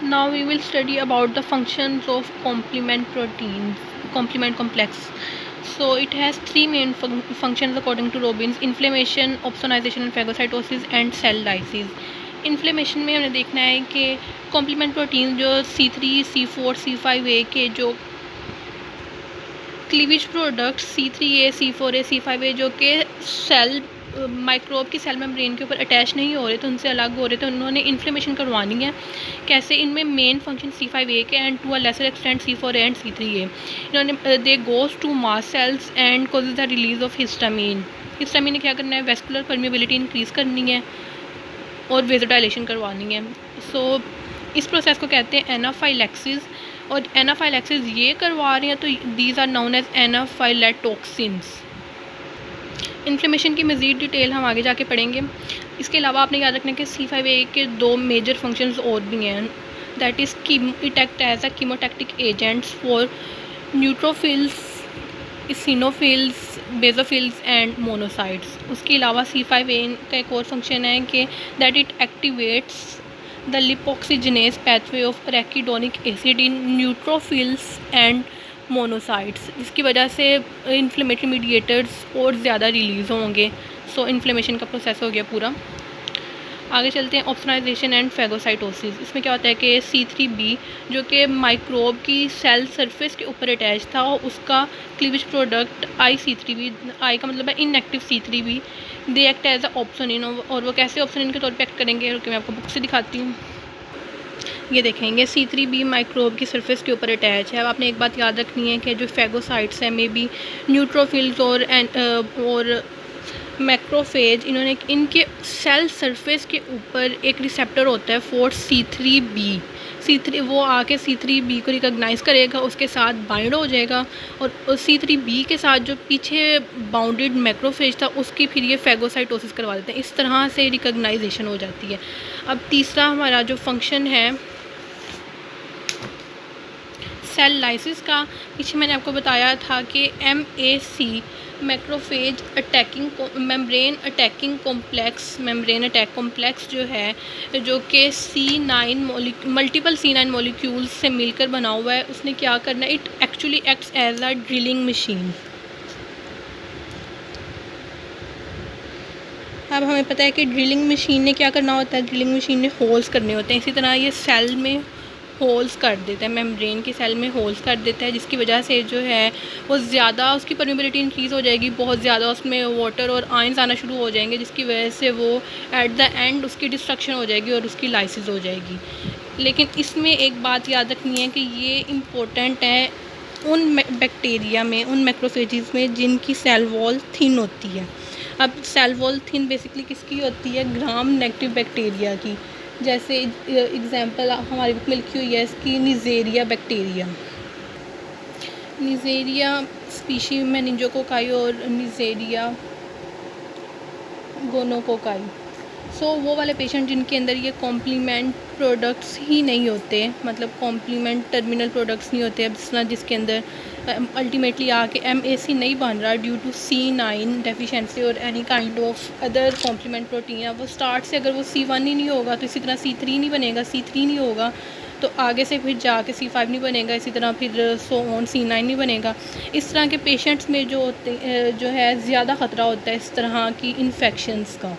Now we will study about the functions of complement proteins, complement complex. So it has three main functions according to Robbins: inflammation, opsonization and phagocytosis, and cell lysis. Inflammation में हमें देखना है कि complement protein जो C3, C4, C5A के जो cleavage product C3A, C4A, C5A जो कि सेल माइक्रोब की सेल मेम्ब्रेन के ऊपर अटैच नहीं हो रहे थे, उनसे अलग हो रहे थे, उन्होंने इन्फ्लेमेशन करवानी है। कैसे? इनमें मेन फंक्शन C5A के and to a lesser extent C4A and C3A। इन्होंने they goes to mast cells and causes the release of histamine. Histamine ने क्या करना है? वेस्कुलर परमिएबिलिटी इंक्रीज़ करनी है और वेजोडाइलेशन करवानी है। सो इस प्रोसेस को कहते हैं एनाफाइलैक्सिस, और एनाफाइलैक्सिस ये करवा रहे हैं तो these are known as anaphylatoxins. Inflammation की मज़ीद डिटेल हम आगे जाके पढ़ेंगे। इसके अलावा आपने याद रखना है कि C5A के दो मेजर फंक्शंस और भी हैं, that is it act as a chemotactic agents for neutrophils, eosinophils, basophils and monocytes. उसके अलावा C5A का एक और फंक्शन है कि that it activates the lipoxygenase pathway of arachidonic acid in neutrophils and monocytes, जिसकी वजह से इन्फ्लेमेटरी मीडिएटर्स और ज़्यादा रिलीज़ होंगे। सो इन्फ्लेमेशन का प्रोसेस हो गया पूरा। आगे चलते हैं ऑप्सोनाइजेशन एंड फैगोसाइटोसिस। इसमें क्या होता है कि C3B जो कि माइक्रोब की सेल सरफेस के ऊपर अटैच था, उसका क्लीवेज प्रोडक्ट IC3B, आई का मतलब है inactive C3B, they act as a opsonin. और वो कैसे ऑप्सोनिन के तौर पे एक्ट करेंगे, रुकिए मैं आपको बुक से दिखाती हूँ। ये देखेंगे C3B माइक्रोब की सरफेस के ऊपर अटैच है। अब आपने एक बात याद रखनी है कि जो फैगोसाइट्स हैं, मे बी न्यूट्रोफिल्स और मैक्रोफेज, इन्होंने इनके सेल सरफेस के ऊपर एक रिसेप्टर होता है फॉर C3B। वो आके C3B को रिकॉग्नाइज़ करेगा, उसके साथ बाइंड हो जाएगा, और C3B के साथ जो पीछे बाउंडेड मैक्रोफेज था उसकी फिर ये फैगोसाइटोसिस करवा देते हैं। इस तरह से रिकॉग्नाइजेशन हो जाती है। अब तीसरा हमारा जो फंक्शन है सेल लाइसिस का, पीछे मैंने आपको बताया था कि MAC macrophage attacking membrane attacking complex जो है, जो कि C9 मल्टीपल C9 मॉलिक्यूल्स से मिलकर बना हुआ है, उसने क्या करना है? It actually acts as a drilling machine. अब हमें पता है कि ड्रिलिंग मशीन ने क्या करना होता है? ड्रिलिंग मशीन ने होल्स करने होते हैं। इसी तरह ये सेल में होल्स कर देता है, मेम्ब्रेन की सेल में होल्स कर देता है, जिसकी वजह से जो है वो ज़्यादा उसकी परमिएबिलिटी इंक्रीज़ हो जाएगी, बहुत ज़्यादा उसमें वाटर और आयंस आना शुरू हो जाएंगे, जिसकी वजह से वो एट द एंड उसकी डिस्ट्रक्शन हो जाएगी और उसकी लाइसिस हो जाएगी। लेकिन इसमें एक बात याद रखनी है कि ये इम्पोर्टेंट है उन बैक्टीरिया में, उन मैक्रोफेजेस में जिनकी सेल वॉल थिन होती है। अब सेल वॉल थिन बेसिकली किसकी होती है? ग्राम नेगेटिव बैक्टीरिया की। जैसे एग्जांपल हमारी बुक में लिखी हुई है इसकी, निजेरिया बैक्टीरिया। निजेरिया स्पीशी मेनिंजोकोकाई और निजेरिया गोनोकोकाई। सो वो वाले पेशेंट जिनके अंदर ये कॉम्प्लीमेंट प्रोडक्ट्स ही नहीं होते, मतलब कॉम्प्लीमेंट टर्मिनल प्रोडक्ट्स नहीं होते, अब जिसके अंदर अल्टीमेटली आके MAC नहीं बन रहा ड्यू टू C9 डेफिशिएंसी और any kind of other complement protein, वो स्टार्ट से अगर वो C1 ही नहीं होगा तो इसी तरह C3 नहीं बनेगा, C3 नहीं होगा तो आगे से फिर जाके C5 नहीं बनेगा, इसी तरह फिर सो ऑन C9 नहीं बनेगा। इस तरह के पेशेंट्स में जो है ज़्यादा ख़तरा होता है इस तरह की इन्फेक्शंस का।